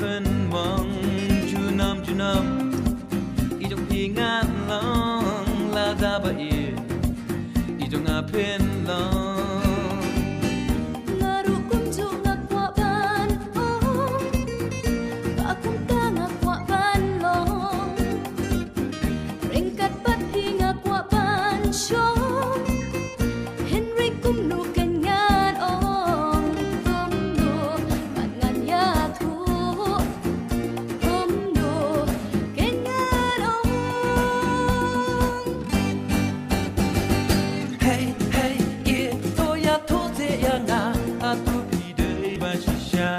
pen mong junam idong ingat lang lada ba idong pen lang ngaru kunju ngakwa ban oh akong ka ngakwa ban long ringkat pat ngakwa ban show Henry kumnu kanyan ong kumnu mangan ya tu kumnu kanyan ong Hey hey yeah to ya to te ya nga atu pi de ba shi sha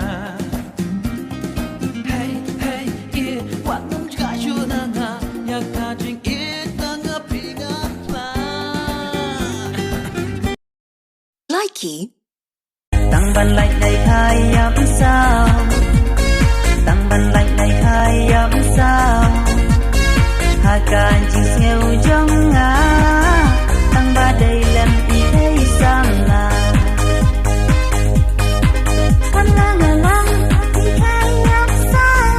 Hey hey yeah wa nong ga shu na nga ya ka jing ta nga pi nga pla Likey Tăng ban lại đây khai ấm sao Tăng ban lại đây khai ấm sao Hà can chỉ xeo trong ngã Tăng ba đây làm ý thấy sang là Con lang à lang thì khai ấm sao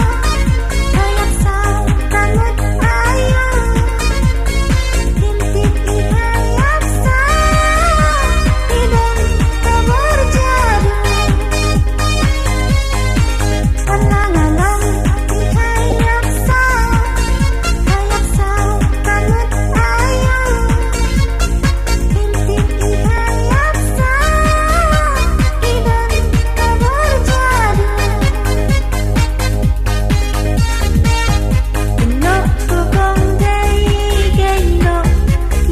ta mất ai Tim tim ý khai ấm sao Đi đến ta berjadu Con lang à lang thì khai ấm sao ta mất ai Tim tim ý khai ấm sao Đi đến ta berjadu Ino ko kong day geno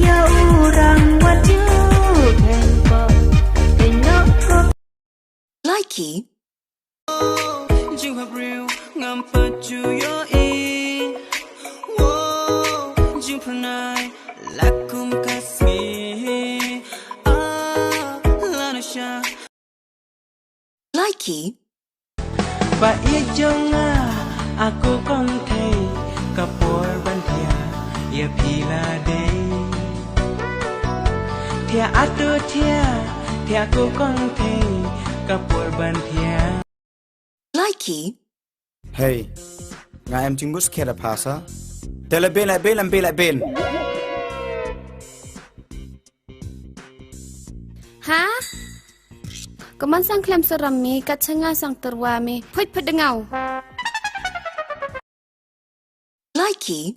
Ya urang waju tempo Ino ko Likey Jing hab real ngam pa chu yo e Wo jing pranai lakum kasmi lana sha Likey Ba ia jonga aku kong thei kapor ban thia ia phila dei Thia atu thia aku kong thei kapor ban thia Likey Hey, nga em chính bút kia là pasa. Đây là bên lại bên làm bên lại bên. Ha? Kaman sang klam serami kat cenga sang terwami. Put pedengau. Likey